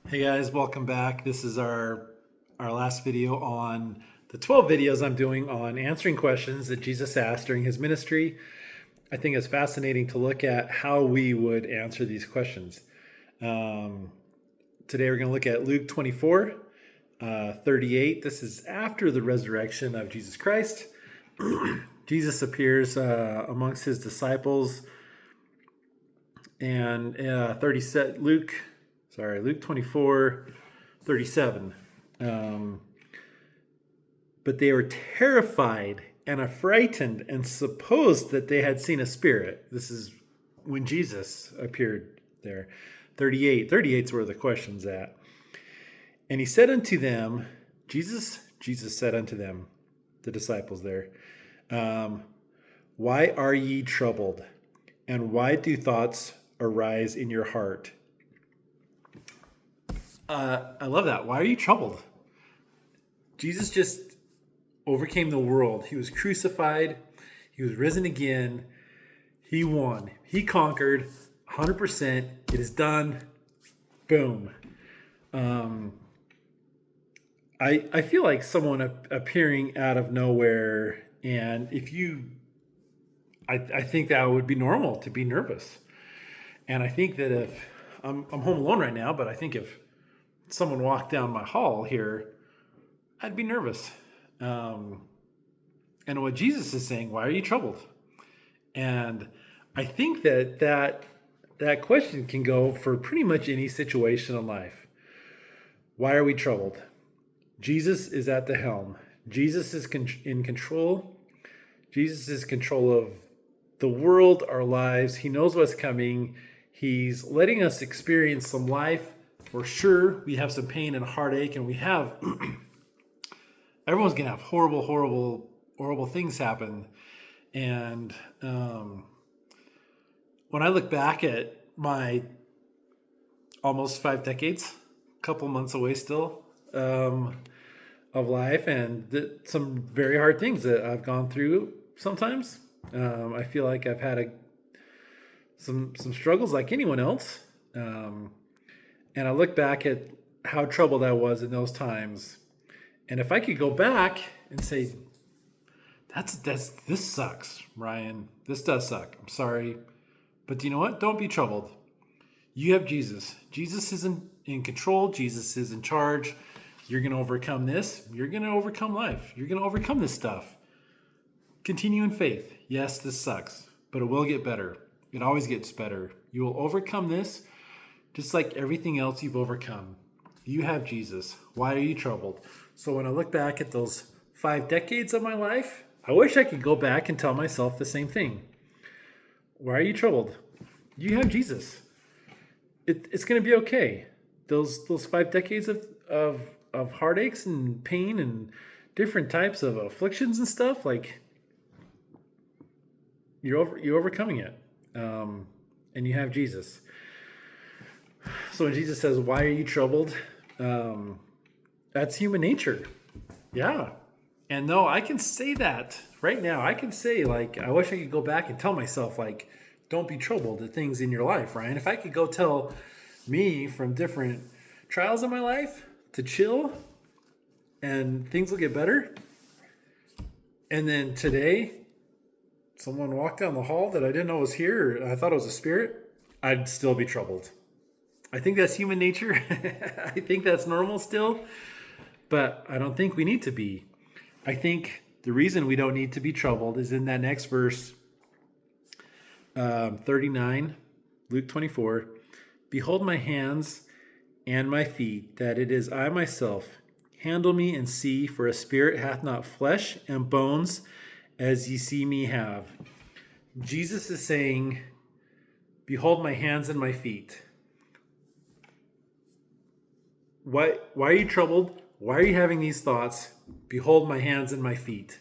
Hey guys, welcome back. This is our last video on the 12 videos I'm doing on answering questions that Jesus asked during his ministry. I think it's fascinating to look at how we would answer these questions. Um, Today we're going to look at Luke 24, 38. This is after the resurrection of Jesus Christ. Jesus appears amongst his disciples, and 37 Luke 24, 37. But they were terrified and affrighted and supposed that they had seen a spirit. This is when Jesus appeared there. 38 is where the question's at. And he said unto them, Jesus said unto them, the disciples there, why are ye troubled? And why do thoughts arise in your heart? I love that. Why are you troubled? Jesus just overcame the world. He was crucified. He was risen again. He won. He conquered 100%. It is done. Boom. I feel like someone appearing out of nowhere, and I think that would be normal to be nervous. And I think that if I'm home alone right now, but I think if someone walked down my hall here, I'd be nervous. And what Jesus is saying, why are you troubled? And I think that question can go for pretty much any situation in life. Why are we troubled? Jesus is at the helm. Jesus is in control. Jesus is in control of the world, our lives. He knows what's coming. He's letting us experience some life. For sure, we have some pain and heartache, and we have everyone's gonna have horrible things happen. And when I look back at my almost 5 decades, a couple months away still of life, and some very hard things that I've gone through sometimes. I feel like I've had some struggles like anyone else. And I look back at how troubled I was in those times. And if I could go back and say, this sucks, Ryan. This does suck. I'm sorry. But you know what? Don't be troubled. You have Jesus. Jesus is in control. Jesus is in charge. You're going to overcome this. You're going to overcome life. You're going to overcome this stuff. Continue in faith. Yes, this sucks, but it will get better. It always gets better. You will overcome this just like everything else you've overcome. You have Jesus. Why are you troubled? So when I look back at those 5 decades of my life, I wish I could go back and tell myself the same thing. Why are you troubled? You have Jesus. It's going to be okay. Those 5 decades of heartaches and pain and different types of afflictions and stuff, like you're overcoming it, and you have Jesus. So when Jesus says, "Why are you troubled?" That's human nature. Yeah. And no, I can say that right now. I can say, like, I wish I could go back and tell myself, like, don't be troubled at things in your life, Ryan. If I could go tell me from different trials in my life to chill and things will get better. And then today, someone walked down the hall that I didn't know was here, and I thought it was a spirit, I'd still be troubled. I think that's human nature. I think that's normal still, but I don't think we need to be. I think the reason we don't need to be troubled is in that next verse, 39, Luke 24. Behold my hands and my feet, that it is I myself. Handle me and see, for a spirit hath not flesh and bones, as ye see me have. Jesus is saying, behold my hands and my feet. Why are you troubled? Why are you having these thoughts? Behold my hands and my feet.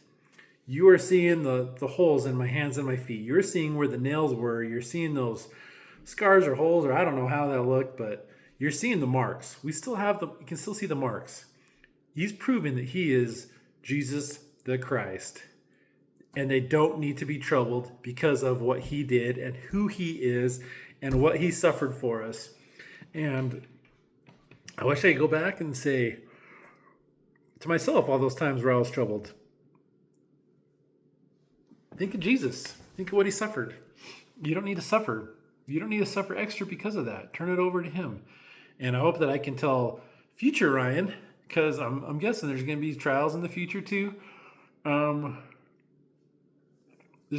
You are seeing the holes in my hands and my feet. You're seeing where the nails were. You're seeing those scars or holes, or I don't know how that looked, but you're seeing the marks. We still have you can still see the marks. He's proven that he is Jesus the Christ. And they don't need to be troubled because of what he did and who he is and what he suffered for us. And I wish I could go back and say to myself all those times where I was troubled, think of Jesus. Think of what he suffered. You don't need to suffer. You don't need to suffer extra because of that. Turn it over to him. And I hope that I can tell future Ryan, because I'm guessing there's going to be trials in the future too. There's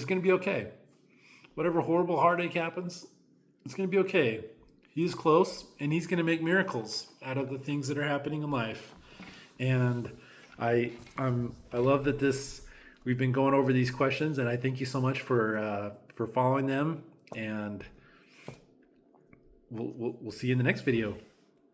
going to be okay. Whatever horrible heartache happens, it's going to be okay. He's close, and he's going to make miracles out of the things that are happening in life. And I love that we've been going over these questions, and I thank you so much for following them. And we'll see you in the next video.